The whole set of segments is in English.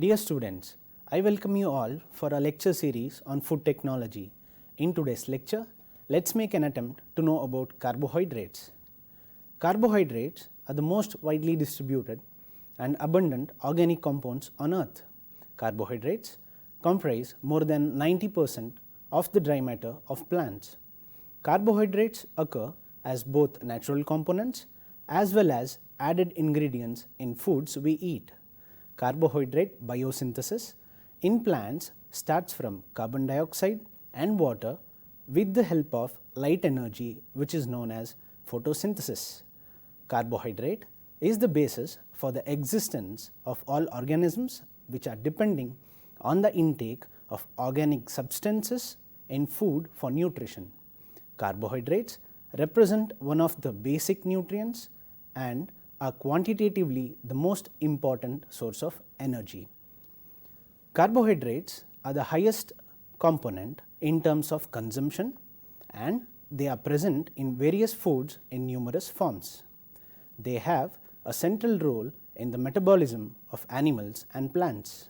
Dear students, I welcome you all for a lecture series on food technology. In today's lecture, let's make an attempt to know about carbohydrates. Carbohydrates are the most widely distributed and abundant organic compounds on earth. Carbohydrates comprise more than 90% of the dry matter of plants. Carbohydrates occur as both natural components as well as added ingredients in foods we eat. Carbohydrate biosynthesis in plants starts from carbon dioxide and water with the help of light energy, which is known as photosynthesis. Carbohydrate is the basis for the existence of all organisms which are depending on the intake of organic substances in food for nutrition. Carbohydrates represent one of the basic nutrients and are quantitatively the most important source of energy. Carbohydrates are the highest component in terms of consumption, and they are present in various foods in numerous forms. They have a central role in the metabolism of animals and plants.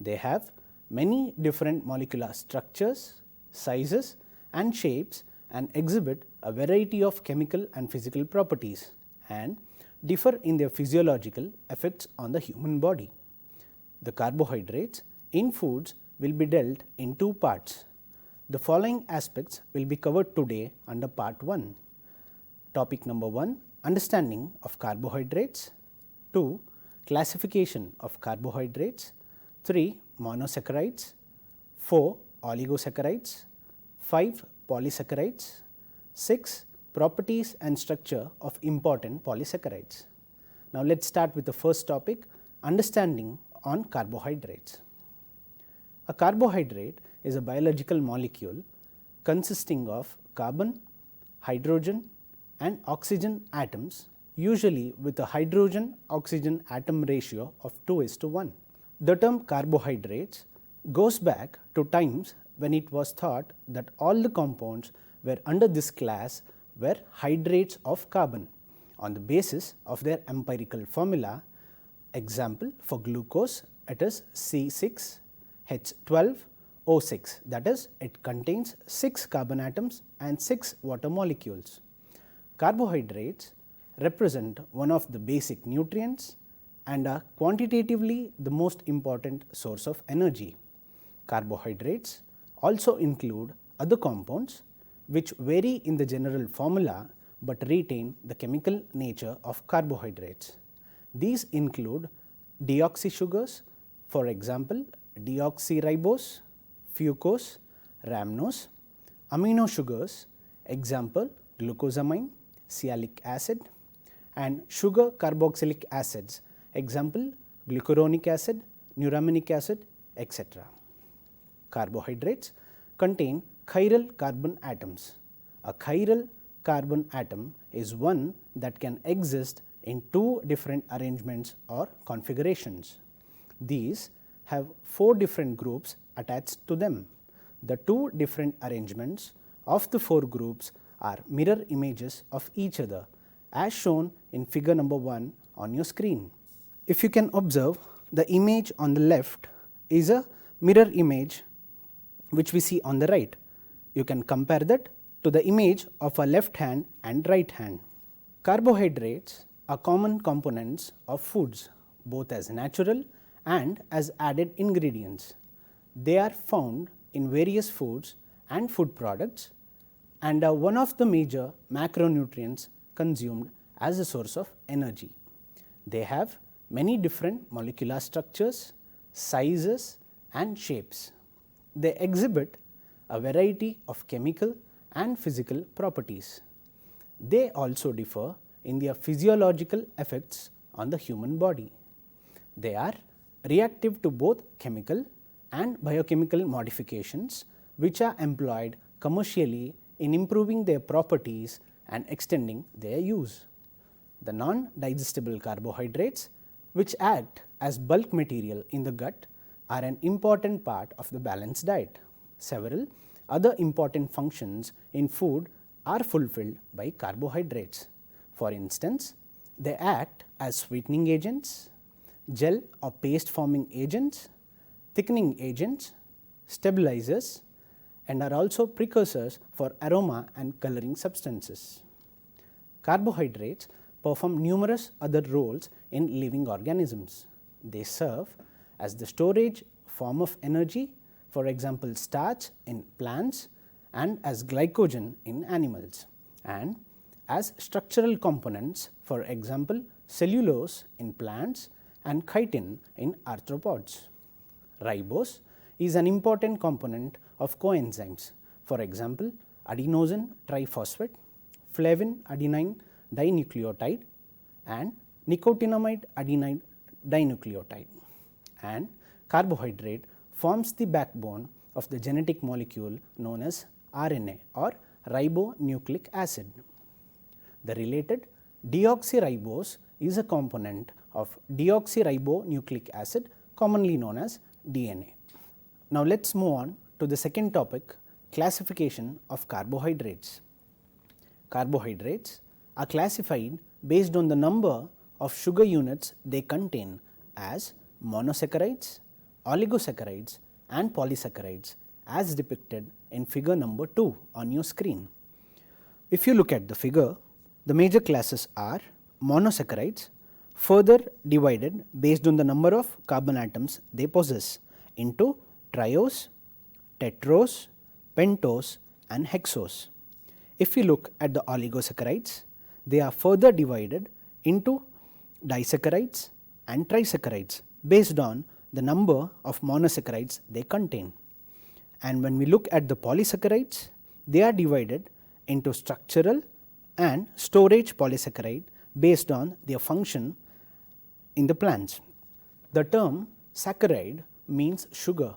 They have many different molecular structures, sizes and shapes, and exhibit a variety of chemical and physical properties and differ in their physiological effects on the human body. The carbohydrates in foods will be dealt in two parts. The following aspects will be covered today under part 1. Topic number 1, understanding of carbohydrates. 2, classification of carbohydrates. 3, monosaccharides. 4, oligosaccharides. 5, polysaccharides. 6, properties and structure of important polysaccharides. Now, let us start with the first topic, understanding on carbohydrates. A carbohydrate is a biological molecule consisting of carbon, hydrogen and oxygen atoms, usually with a hydrogen-oxygen atom ratio of 2:1. The term carbohydrates goes back to times when it was thought that all the compounds were under this class were hydrates of carbon on the basis of their empirical formula. Example, for glucose it is C6H12O6, that is, it contains 6 carbon atoms and 6 water molecules. Carbohydrates represent one of the basic nutrients and are quantitatively the most important source of energy. Carbohydrates also include other compounds which vary in the general formula but retain the chemical nature of carbohydrates. These include deoxysugars, for example, deoxyribose, fucose, rhamnose, amino sugars, example, glucosamine, sialic acid, and sugar carboxylic acids, example, glucuronic acid, neuraminic acid, etc. Carbohydrates contain chiral carbon atoms. A chiral carbon atom is one that can exist in 2 different arrangements or configurations. These have 4 different groups attached to them. The 2 different arrangements of the 4 groups are mirror images of each other, as shown in figure number 1 on your screen. If you can observe, the image on the left is a mirror image which we see on the right. You can compare that to the image of a left hand and right hand. Carbohydrates are common components of foods, both as natural and as added ingredients. They are found in various foods and food products and are one of the major macronutrients consumed as a source of energy. They have many different molecular structures, sizes and shapes. They exhibit a variety of chemical and physical properties. They also differ in their physiological effects on the human body. They are reactive to both chemical and biochemical modifications which are employed commercially in improving their properties and extending their use. The non-digestible carbohydrates, which act as bulk material in the gut, are an important part of the balanced diet. Several other important functions in food are fulfilled by carbohydrates. For instance, they act as sweetening agents, gel or paste forming agents, thickening agents, stabilizers, and are also precursors for aroma and coloring substances. Carbohydrates perform numerous other roles in living organisms. They serve as the storage form of energy, for example, starch in plants, and as glycogen in animals, and as structural components, for example, cellulose in plants and chitin in arthropods. Ribose is an important component of coenzymes, for example, adenosine triphosphate, flavin adenine dinucleotide, and nicotinamide adenine dinucleotide. And carbohydrate forms the backbone of the genetic molecule known as RNA or ribonucleic acid. The related deoxyribose is a component of deoxyribonucleic acid, commonly known as DNA. Now, let us move on to the second topic, classification of carbohydrates. Carbohydrates are classified based on the number of sugar units they contain as monosaccharides, oligosaccharides, and polysaccharides as depicted in figure number 2 on your screen. If you look at the figure, the major classes are monosaccharides, further divided based on the number of carbon atoms they possess into triose, tetrose, pentose, and hexose. If you look at the oligosaccharides, they are further divided into disaccharides and trisaccharides based on the number of monosaccharides they contain. And when we look at the polysaccharides, they are divided into structural and storage polysaccharide based on their function in the plants. The term saccharide means sugar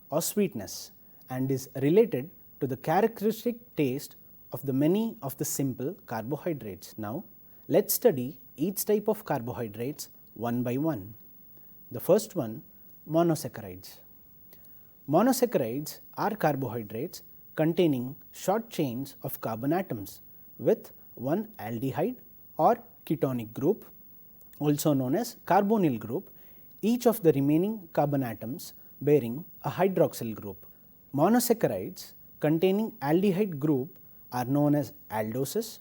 or sweetness and is related to the characteristic taste of the many of the simple carbohydrates. Now, let us study each type of carbohydrates one by one. The first one, monosaccharides. Monosaccharides are carbohydrates containing short chains of carbon atoms with one aldehyde or ketonic group, also known as carbonyl group, each of the remaining carbon atoms bearing a hydroxyl group. Monosaccharides containing aldehyde group are known as aldoses,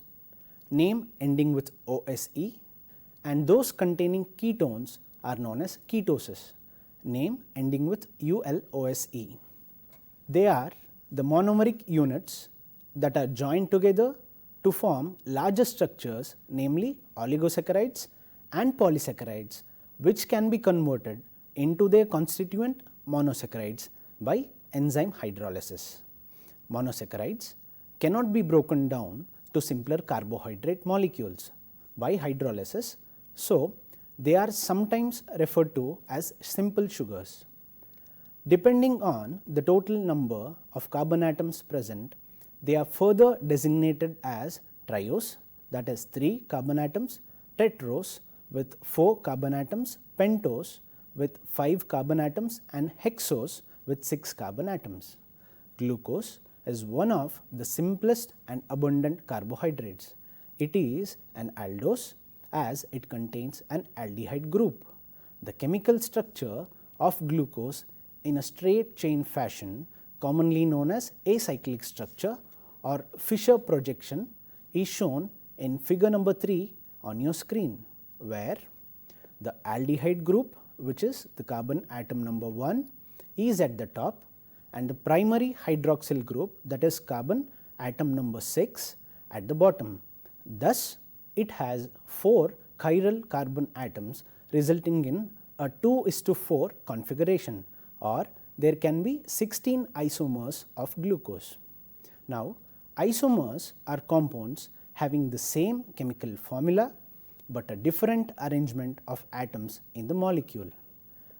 name ending with OSE, and those containing ketones are known as ketoses, name ending with ULOSE. They are the monomeric units that are joined together to form larger structures, namely oligosaccharides and polysaccharides, which can be converted into their constituent monosaccharides by enzyme hydrolysis. Monosaccharides cannot be broken down to simpler carbohydrate molecules by hydrolysis, so they are sometimes referred to as simple sugars. Depending on the total number of carbon atoms present, they are further designated as triose, that is 3 carbon atoms, tetrose with 4 carbon atoms, pentose with 5 carbon atoms, and hexose with 6 carbon atoms. Glucose is one of the simplest and abundant carbohydrates. It is an aldose as it contains an aldehyde group. The chemical structure of glucose in a straight chain fashion, commonly known as acyclic structure or Fischer projection, is shown in figure number 3 on your screen, where the aldehyde group, which is the carbon atom number 1, is at the top, and the primary hydroxyl group, that is carbon atom number 6, at the bottom. Thus, it has 4 chiral carbon atoms, resulting in a 2:4 configuration, or there can be 16 isomers of glucose. Now, isomers are compounds having the same chemical formula, but a different arrangement of atoms in the molecule.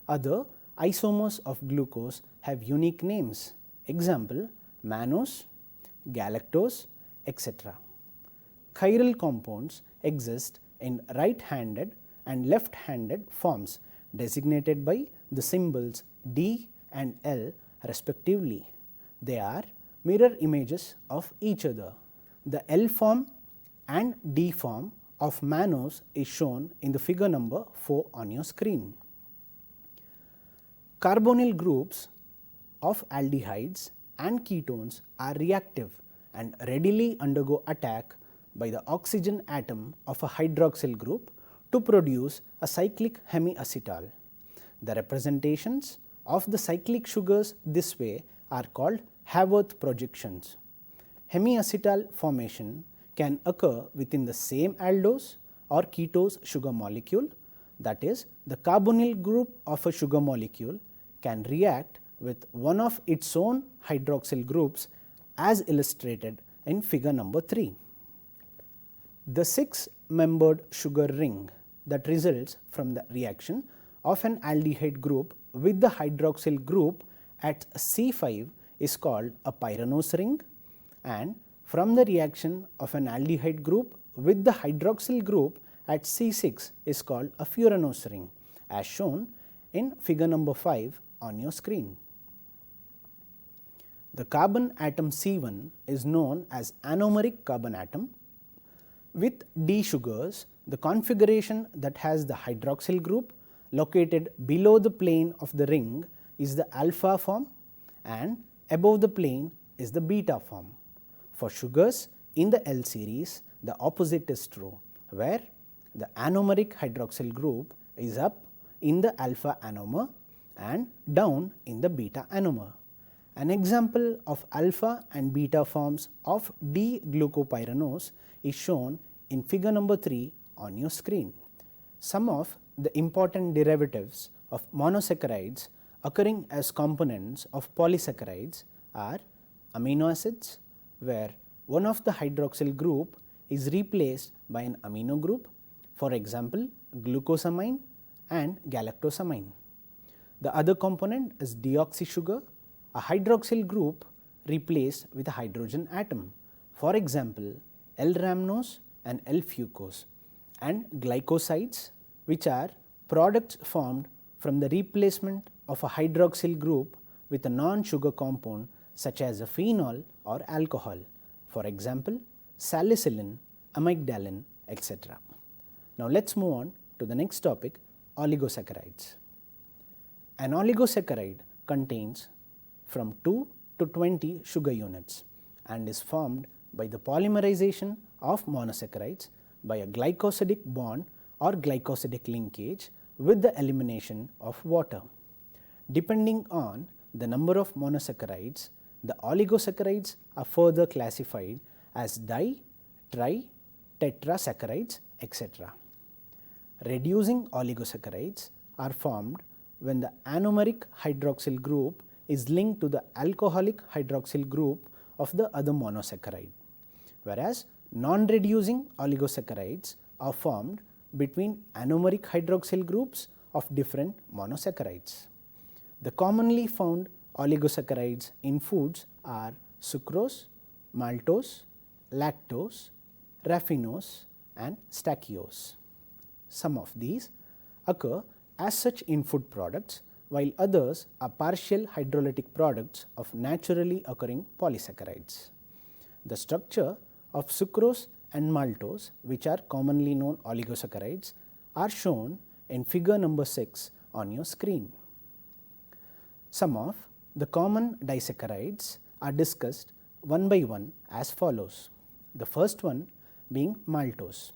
Other isomers of glucose have unique names, example mannose, galactose, etc. Chiral compounds exist in right-handed and left-handed forms designated by the symbols D and L respectively. They are mirror images of each other. The L form and D form of mannose is shown in the figure number 4 on your screen. Carbonyl groups of aldehydes and ketones are reactive and readily undergo attack by the oxygen atom of a hydroxyl group to produce a cyclic hemiacetal. The representations of the cyclic sugars this way are called Haworth projections. Hemiacetal formation can occur within the same aldose or ketose sugar molecule, that is, the carbonyl group of a sugar molecule can react with one of its own hydroxyl groups as illustrated in figure number 3. The 6-membered sugar ring that results from the reaction of an aldehyde group with the hydroxyl group at C5 is called a pyranose ring, and from the reaction of an aldehyde group with the hydroxyl group at C6 is called a furanose ring, as shown in figure number 5 on your screen. The carbon atom C1 is known as anomeric carbon atom. With D sugars, the configuration that has the hydroxyl group located below the plane of the ring is the alpha form and above the plane is the beta form. For sugars in the L series, the opposite is true, where the anomeric hydroxyl group is up in the alpha anomer and down in the beta anomer. An example of alpha and beta forms of D-glucopyranose is shown in figure number 3 on your screen. Some of the important derivatives of monosaccharides occurring as components of polysaccharides are amino acids, where one of the hydroxyl group is replaced by an amino group, for example, glucosamine and galactosamine. The other component is deoxy sugar, a hydroxyl group replaced with a hydrogen atom, for example, L-rhamnose and L-fucose, and glycosides, which are products formed from the replacement of a hydroxyl group with a non-sugar compound such as a phenol or alcohol, for example, salicylene, amygdalin, etc. Now let us move on to the next topic, oligosaccharides. An oligosaccharide contains from 2 to 20 sugar units and is formed by the polymerization of monosaccharides by a glycosidic bond or glycosidic linkage with the elimination of water. Depending on the number of monosaccharides, the oligosaccharides are further classified as di, tri, tetrasaccharides, etc. Reducing oligosaccharides are formed when the anomeric hydroxyl group is linked to the alcoholic hydroxyl group of the other monosaccharide, whereas non-reducing oligosaccharides are formed between anomeric hydroxyl groups of different monosaccharides. The commonly found oligosaccharides in foods are sucrose, maltose, lactose, raffinose and stachyose. Some of these occur as such in food products, while others are partial hydrolytic products of naturally occurring polysaccharides. The structure of sucrose and maltose, which are commonly known oligosaccharides, are shown in figure number 6 on your screen. Some of the common disaccharides are discussed one by one as follows. The first one being maltose.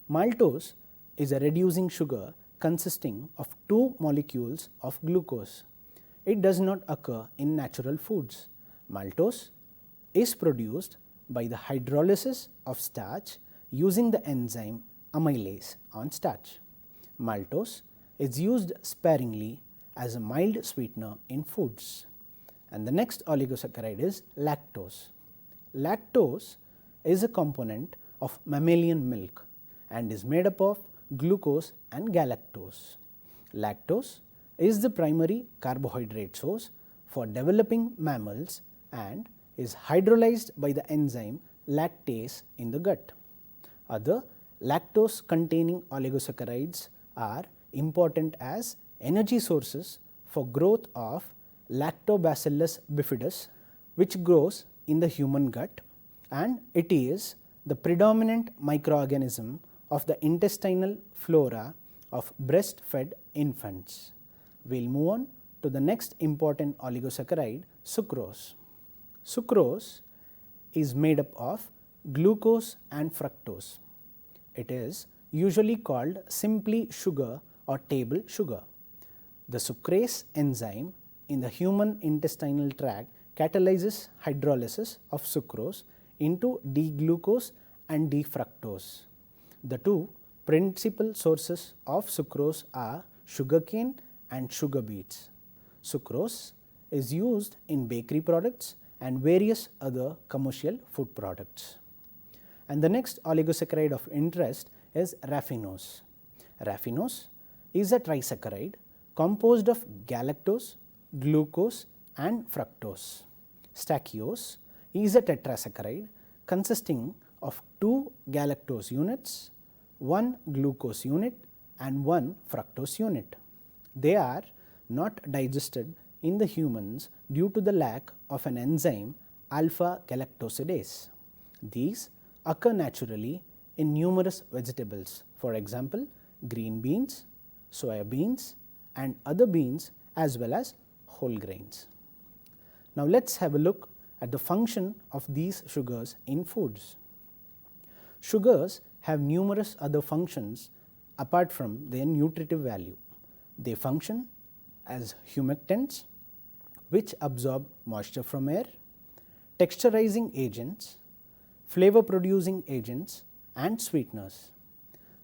Maltose is a reducing sugar consisting of 2 molecules of glucose. It does not occur in natural foods. Maltose is produced by the hydrolysis of starch using the enzyme amylase on starch. Maltose is used sparingly as a mild sweetener in foods. And the next oligosaccharide is lactose. Lactose is a component of mammalian milk and is made up of glucose and galactose. Lactose is the primary carbohydrate source for developing mammals and is hydrolyzed by the enzyme lactase in the gut. Other lactose containing oligosaccharides are important as energy sources for growth of Lactobacillus bifidus, which grows in the human gut, and it is the predominant microorganism of the intestinal flora of breastfed infants. we will move on to the next important oligosaccharide, sucrose. Sucrose is made up of glucose and fructose. It is usually called simply sugar or table sugar. The sucrase enzyme in the human intestinal tract catalyzes hydrolysis of sucrose into D-glucose and D-fructose. The two principal sources of sucrose are sugarcane and sugar beets. Sucrose is used in bakery products and various other commercial food products. And the next oligosaccharide of interest is raffinose. Raffinose is a trisaccharide composed of galactose, glucose and fructose. Stachyose is a tetrasaccharide consisting of 2 galactose units, 1 glucose unit and 1 fructose unit. They are not digested in the humans due to the lack of an enzyme alpha galactosidase. These occur naturally in numerous vegetables, for example, green beans, soya beans and other beans as well as whole grains. Now let us have a look at the function of these sugars in foods. Sugars have numerous other functions apart from their nutritive value. They function as humectants, which absorb moisture from air, texturizing agents, flavor producing agents and sweeteners.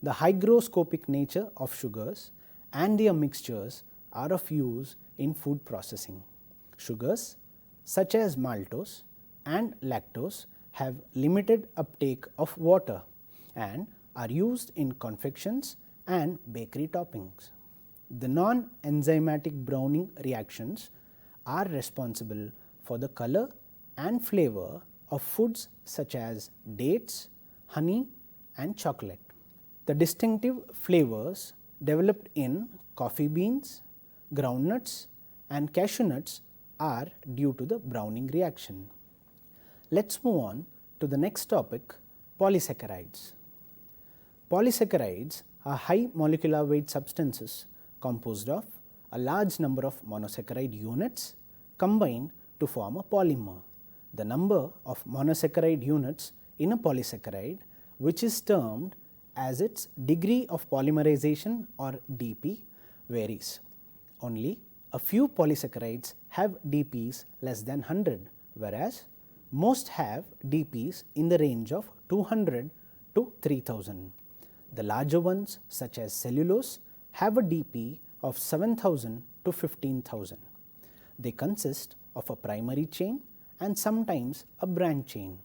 The hygroscopic nature of sugars and their mixtures are of use in food processing. Sugars such as maltose and lactose have limited uptake of water and are used in confections and bakery toppings. The non-enzymatic browning reactions are responsible for the color and flavor of foods such as dates, honey and chocolate. The distinctive flavors developed in coffee beans, groundnuts and cashew nuts are due to the browning reaction. Let us move on to the next topic, polysaccharides. Polysaccharides are high molecular weight substances composed of a large number of monosaccharide units combined to form a polymer. The number of monosaccharide units in a polysaccharide, which is termed as its degree of polymerization or dP, varies. Only a few polysaccharides have dPs less than 100, whereas most have dPs in the range of 200 to 3000. The larger ones such as cellulose have a dP of 7000 to 15,000. They consist of a primary chain and sometimes a branch chain.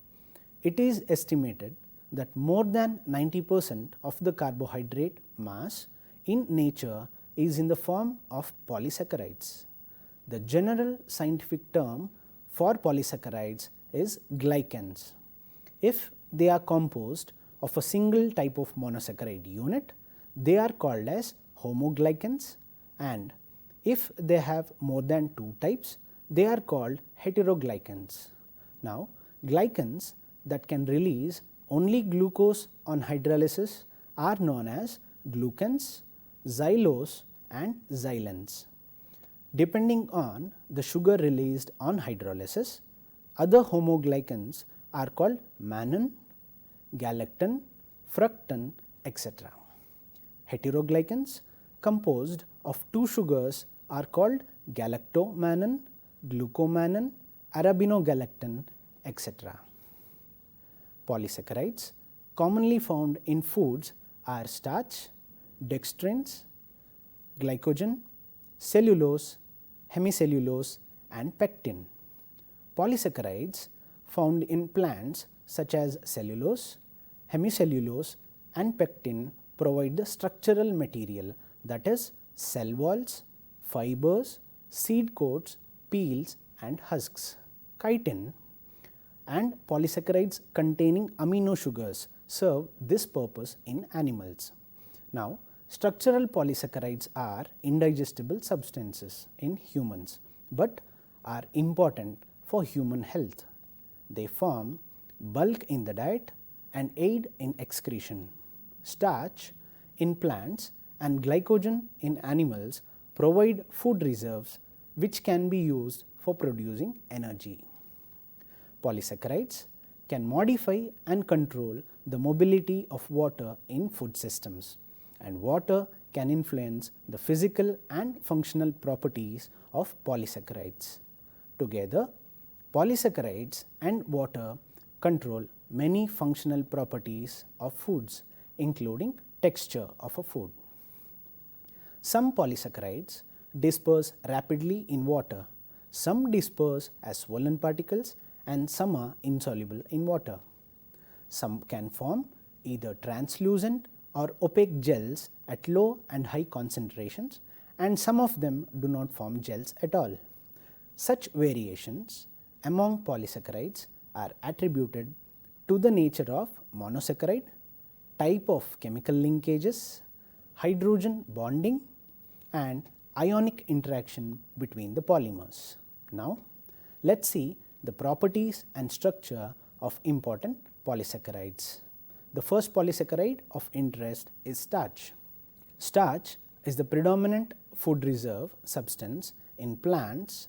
It is estimated that more than 90% of the carbohydrate mass in nature is in the form of polysaccharides. The general scientific term for polysaccharides is glycans. If they are composed of a single type of monosaccharide unit, they are called as homoglycans, and if they have more than 2 types, they are called heteroglycans. Now, glycans that can release only glucose on hydrolysis are known as glucans, xylose and xylans. Depending on the sugar released on hydrolysis, other homoglycans are called mannan, galactan, fructan, etc. Heteroglycans composed of 2 sugars are called galactomannan, glucomannan, arabinogalactan, etc. Polysaccharides commonly found in foods are starch, dextrins, glycogen, cellulose, hemicellulose and pectin. Polysaccharides found in plants such as cellulose, hemicellulose and pectin provide the structural material, that is cell walls, fibers, seed coats, peels and husks. Chitin and polysaccharides containing amino sugars serve this purpose in animals. Now, structural polysaccharides are indigestible substances in humans, but are important for human health. They form bulk in the diet and aid in excretion. Starch in plants and glycogen in animals provide food reserves which can be used for producing energy. Polysaccharides can modify and control the mobility of water in food systems, and water can influence the physical and functional properties of polysaccharides. Together, polysaccharides and water control many functional properties of foods, including texture of a food. Some polysaccharides disperse rapidly in water, some disperse as swollen particles, and some are insoluble in water. Some can form either translucent or opaque gels at low and high concentrations, and some of them do not form gels at all. Such variations among polysaccharides are attributed to the nature of monosaccharide, type of chemical linkages, hydrogen bonding, and ionic interaction between the polymers. Now, let us see the properties and structure of important polysaccharides. The first polysaccharide of interest is starch. Starch is the predominant food reserve substance in plants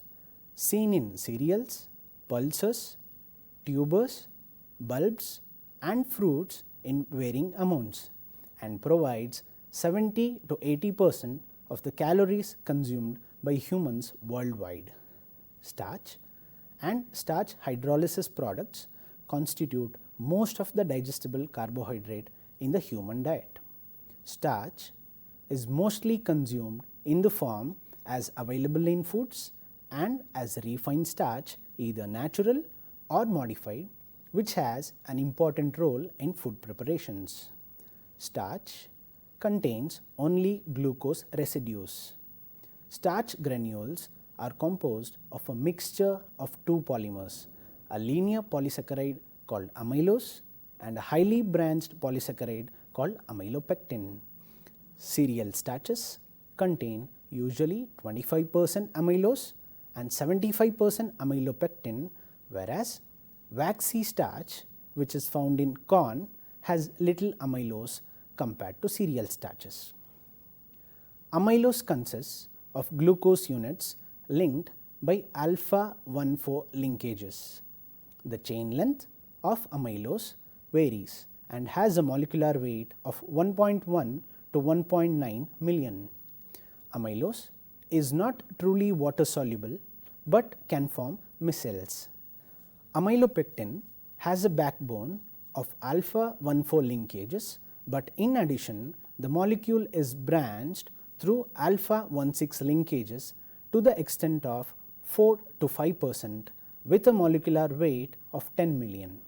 seen in cereals, pulses, tubers, bulbs, and fruits in varying amounts, and provides 70 to 80% of the calories consumed by humans worldwide. Starch and starch hydrolysis products constitute most of the digestible carbohydrate in the human diet. Starch is mostly consumed in the form as available in foods and as refined starch, either natural or modified, which has an important role in food preparations. Starch contains only glucose residues. Starch granules are composed of a mixture of two polymers, a linear polysaccharide called amylose and a highly branched polysaccharide called amylopectin. Cereal starches contain usually 25% amylose and 75% amylopectin, whereas waxy starch, which is found in corn, has little amylose compared to cereal starches. Amylose consists of glucose units linked by alpha-1,4 linkages. The chain length of amylose varies and has a molecular weight of 1.1 to 1.9 million. Amylose is not truly water soluble but can form micelles. Amylopectin has a backbone of alpha-1,4 linkages, but in addition the molecule is branched through alpha-1,6 linkages to the extent of 4 to 5% with a molecular weight of 10 million.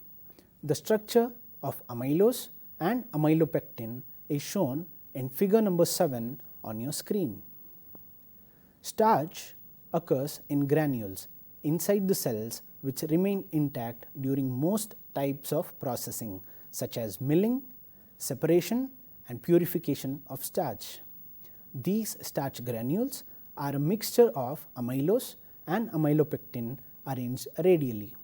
The structure of amylose and amylopectin is shown in figure number 7 on your screen. Starch occurs in granules inside the cells which remain intact during most types of processing, such as milling, separation, and purification of starch. These starch granules are a mixture of amylose and amylopectin arranged radially.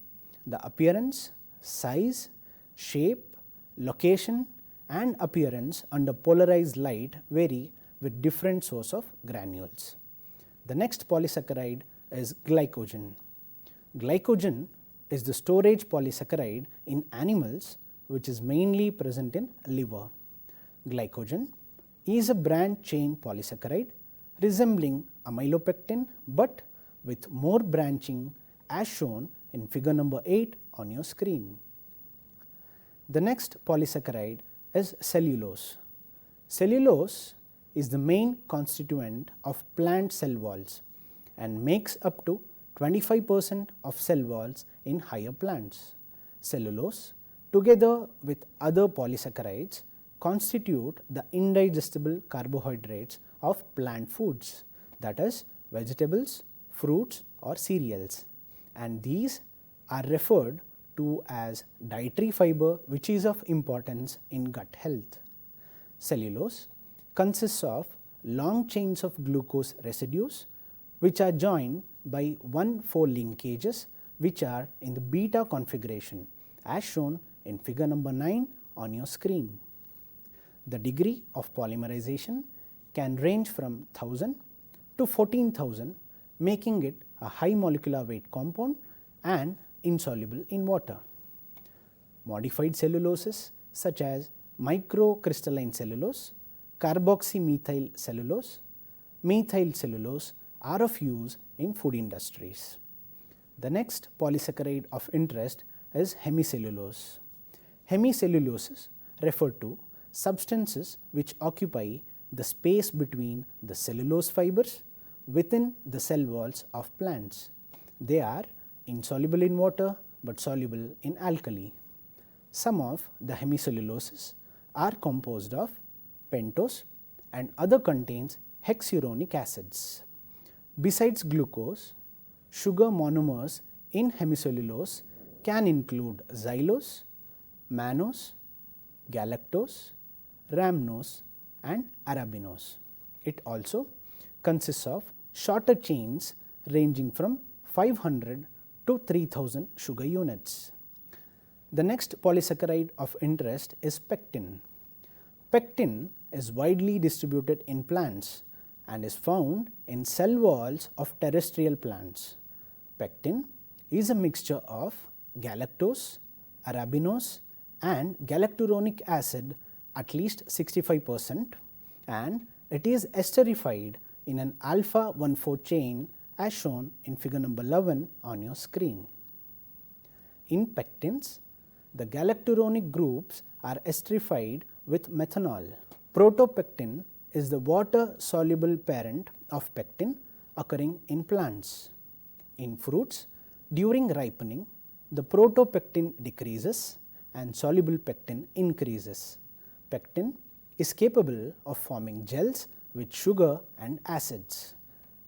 The appearance, size, shape, location, and appearance under polarized light vary with different source of granules. The next polysaccharide is glycogen. Glycogen is the storage polysaccharide in animals which is mainly present in liver. Glycogen is a branch chain polysaccharide resembling amylopectin but with more branching as shown in figure number 8 on your screen. The next polysaccharide is cellulose. Cellulose is the main constituent of plant cell walls and makes up to 25% of cell walls in higher plants. Cellulose, together with other polysaccharides, constitute the indigestible carbohydrates of plant foods, that is, vegetables, fruits, or cereals, and these are referred to as dietary fiber, which is of importance in gut health. Cellulose consists of long chains of glucose residues which are joined by 1,4 linkages which are in the beta configuration as shown in figure number 9 on your screen. The degree of polymerization can range from 1000 to 14,000, making it a high molecular weight compound and insoluble in water. Modified celluloses such as microcrystalline cellulose, carboxymethyl cellulose, methyl cellulose are of use in food industries. The next polysaccharide of interest is hemicellulose. Hemicelluloses refer to substances which occupy the space between the cellulose fibers within the cell walls of plants. They are insoluble in water but soluble in alkali. Some of the hemicelluloses are composed of pentose and other contains hexuronic acids. Besides glucose, sugar monomers in hemicellulose can include xylose, mannose, galactose, rhamnose and arabinose. It also consists of shorter chains ranging from 500 to 3000 sugar units. The next polysaccharide of interest is pectin. Pectin is widely distributed in plants and is found in cell walls of terrestrial plants. Pectin is a mixture of galactose, arabinose and galacturonic acid at least 65%, and it is esterified in an alpha 1,4 chain as shown in figure number 11 on your screen. In pectins, the galacturonic groups are esterified with methanol. Protopectin is the water soluble parent of pectin occurring in plants. In fruits, during ripening, the protopectin decreases and soluble pectin increases. Pectin is capable of forming gels with sugar and acids.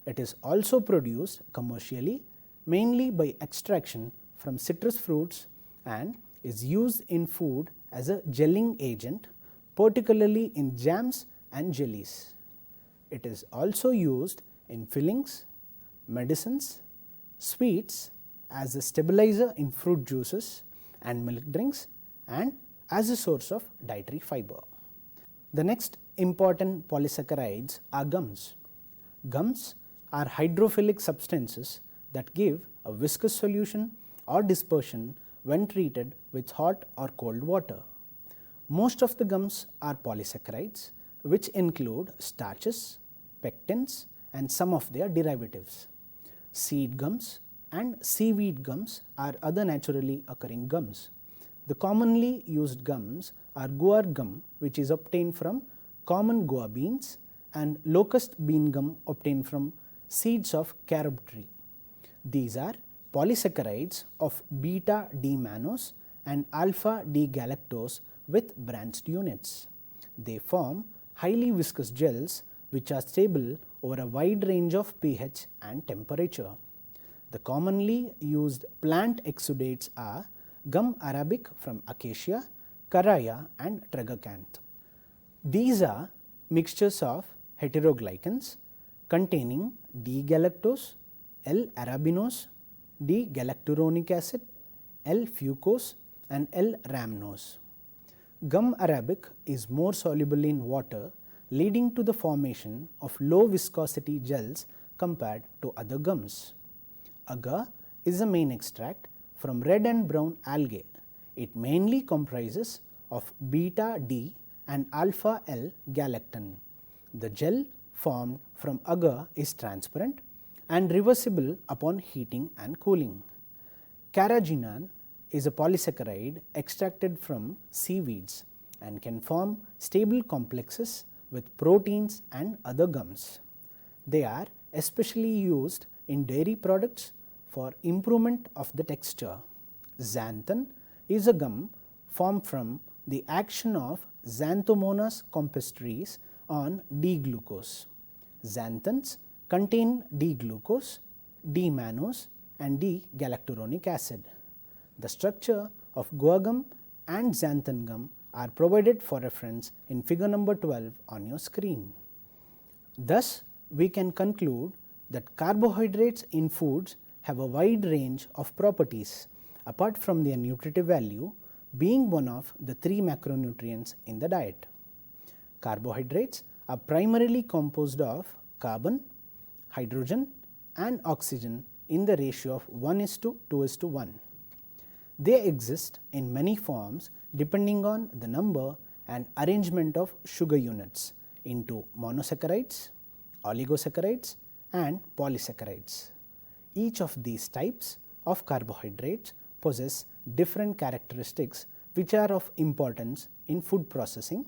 It is also produced commercially mainly by extraction from citrus fruits and is used in food as a gelling agent, particularly in jams and jellies. It is also used in fillings, medicines, sweets, as a stabilizer in fruit juices and milk drinks, and as a source of dietary fiber. The next important polysaccharides are gums. Gums are hydrophilic substances that give a viscous solution or dispersion when treated with hot or cold water. Most of the gums are polysaccharides, which include starches, pectins and some of their derivatives. Seed gums and seaweed gums are other naturally occurring gums. The commonly used gums are guar gum, which is obtained from common guar beans, and locust bean gum obtained from seeds of carob tree. These are polysaccharides of beta D mannose and alpha D galactose with branched units. They form highly viscous gels which are stable over a wide range of pH and temperature. The commonly used plant exudates are gum arabic from acacia, caraya and tragacanth. These are mixtures of heteroglycans containing D-galactose, L-arabinose, D-galacturonic acid, L-fucose and L-rhamnose. Gum arabic is more soluble in water, leading to the formation of low viscosity gels compared to other gums. Agar is a main extract from red and brown algae. It mainly comprises of beta D and alpha L galactan. The gel formed from agar is transparent and reversible upon heating and cooling. Carrageenan is a polysaccharide extracted from seaweeds and can form stable complexes with proteins and other gums. They are especially used in dairy products for improvement of the texture. Xanthan is a gum formed from the action of Xanthomonas campestris on D-glucose. Xanthans contain D-glucose, D-mannose and D-galacturonic acid. The structure of guar gum and xanthan gum are provided for reference in figure number 12 on your screen. Thus, we can conclude that carbohydrates in foods have a wide range of properties apart from their nutritive value being one of the 3 macronutrients in the diet. Carbohydrates are primarily composed of carbon, hydrogen and oxygen in the ratio of 1:2:1. They exist in many forms depending on the number and arrangement of sugar units into monosaccharides, oligosaccharides and polysaccharides. Each of these types of carbohydrates possess different characteristics which are of importance in food processing,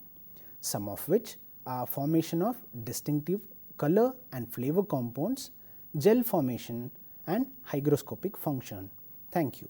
some of which are formation of distinctive color and flavor compounds, gel formation and hygroscopic function. Thank you.